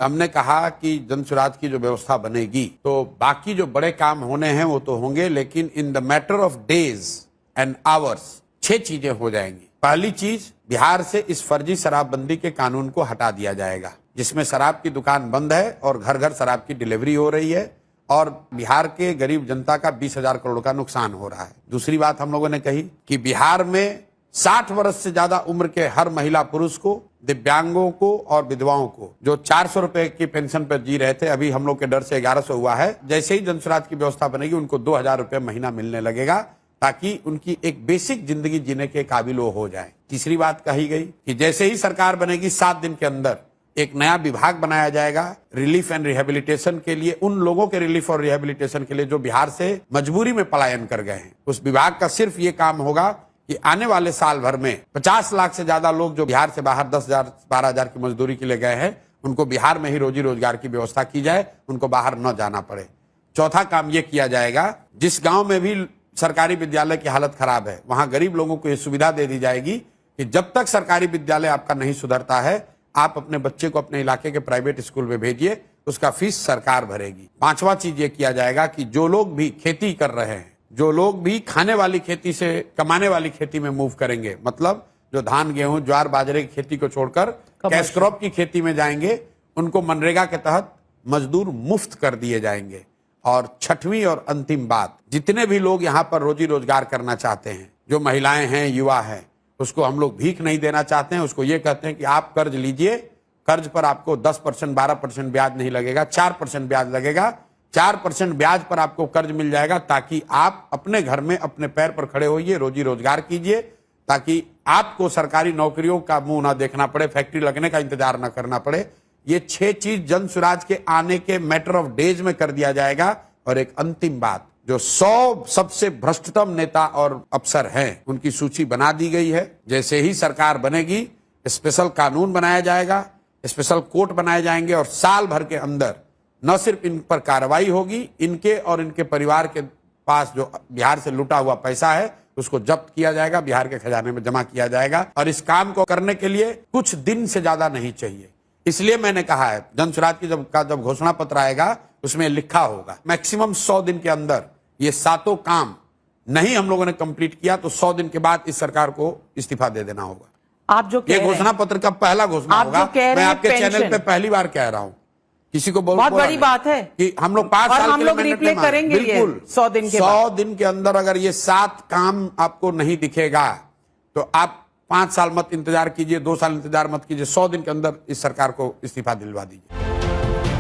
हमने कहा कि जन स्वराज की जो व्यवस्था बनेगी तो बाकी जो बड़े काम होने हैं वो तो होंगे, लेकिन in the matter of days and hours 6 चीजें हो जाएंगी। पहली चीज, बिहार से इस फर्जी शराबबंदी के कानून को हटा दिया जाएगा, जिसमें शराब की दुकान बंद है और घर घर शराब की डिलीवरी हो रही है और बिहार के गरीब जनता का 20,000 करोड़ का नुकसान हो रहा है। दूसरी बात हम लोगों ने कही कि बिहार में 60 वर्ष से ज्यादा उम्र के हर महिला पुरुष को, दिव्यांगों को और विधवाओं को, जो 400 रुपए की पेंशन पर जी रहे थे, अभी हम लोग के डर से 1100 हुआ है, जैसे ही जन स्वराज की व्यवस्था बनेगी उनको 2,000 रुपए महीना मिलने लगेगा, ताकि उनकी एक बेसिक जिंदगी जीने के काबिल वो हो जाए। तीसरी बात कही गई कि जैसे ही सरकार बनेगी 7 दिन के अंदर एक नया विभाग बनाया जाएगा रिलीफ एंड रिहेबिलिटेशन के लिए, उन लोगों के रिलीफ और रिहेबिलिटेशन के लिए जो बिहार से मजबूरी में पलायन कर गए हैं। उस विभाग का सिर्फ ये काम होगा कि आने वाले साल भर में 50 लाख से ज्यादा लोग जो बिहार से बाहर 10,000 12,000 की मजदूरी के लिए गए हैं, उनको बिहार में ही रोजी रोजगार की व्यवस्था की जाए, उनको बाहर न जाना पड़े। चौथा काम ये किया जाएगा, जिस गांव में भी सरकारी विद्यालय की हालत खराब है वहां गरीब लोगों को ये सुविधा दे दी जाएगी कि जब तक सरकारी विद्यालय आपका नहीं सुधरता है, आप अपने बच्चे को अपने इलाके के प्राइवेट स्कूल में भेजिए, उसका फीस सरकार भरेगी। पांचवा चीज ये किया जाएगा कि जो लोग भी खेती कर रहे हैं, जो लोग भी खाने वाली खेती से कमाने वाली खेती में मूव करेंगे, मतलब जो धान गेहूं ज्वार बाजरे की खेती को छोड़कर कैश क्रॉप की खेती में जाएंगे, उनको मनरेगा के तहत मजदूर मुफ्त कर दिए जाएंगे। और छठवीं और अंतिम बात, जितने भी लोग यहाँ पर रोजी रोजगार करना चाहते हैं, जो महिलाएं हैं, युवा हैं, उसको हम लोग भीख नहीं देना चाहते हैं। उसको ये कहते हैं कि आप कर्ज लीजिए, कर्ज पर आपको 10% 12% ब्याज नहीं लगेगा, 4% ब्याज लगेगा। 4% ब्याज पर आपको कर्ज मिल जाएगा, ताकि आप अपने घर में अपने पैर पर खड़े होइए, रोजी रोजगार कीजिए, ताकि आपको सरकारी नौकरियों का मुंह ना देखना पड़े, फैक्ट्री लगने का इंतजार ना करना पड़े। ये 6 चीज जन स्वराज के आने के मैटर ऑफ डेज में कर दिया जाएगा। और एक अंतिम बात, जो 100 सबसे भ्रष्टतम नेता और अफसर हैं, उनकी सूची बना दी गई है। जैसे ही सरकार बनेगी स्पेशल कानून बनाया जाएगा, स्पेशल कोर्ट बनाए जाएंगे और साल भर के अंदर न सिर्फ इन पर कार्रवाई होगी, इनके और इनके परिवार के पास जो बिहार से लूटा हुआ पैसा है उसको जब्त किया जाएगा, बिहार के खजाने में जमा किया जाएगा। और इस काम को करने के लिए कुछ दिन से ज्यादा नहीं चाहिए। इसलिए मैंने कहा है जन स्वराज की जब घोषणा पत्र आएगा उसमें लिखा होगा मैक्सिमम 100 दिन के अंदर ये 7 काम नहीं हम लोगों ने कंप्लीट किया तो 100 दिन के बाद इस सरकार को इस्तीफा दे देना होगा। आप जो ये घोषणा पत्र का पहला घोषणा होगा। मैं आपके चैनल पे पहली बार कह रहा हूं, किसी को बहुत बड़ी बात है कि हम लोग 5 साल हम लोग रिप्ले करेंगे। बिल्कुल 100 दिन के अंदर अगर ये 7 काम आपको नहीं दिखेगा तो आप 5 साल मत इंतजार कीजिए, 2 साल इंतजार मत कीजिए, 100 दिन के अंदर इस सरकार को इस्तीफा दिलवा दीजिए।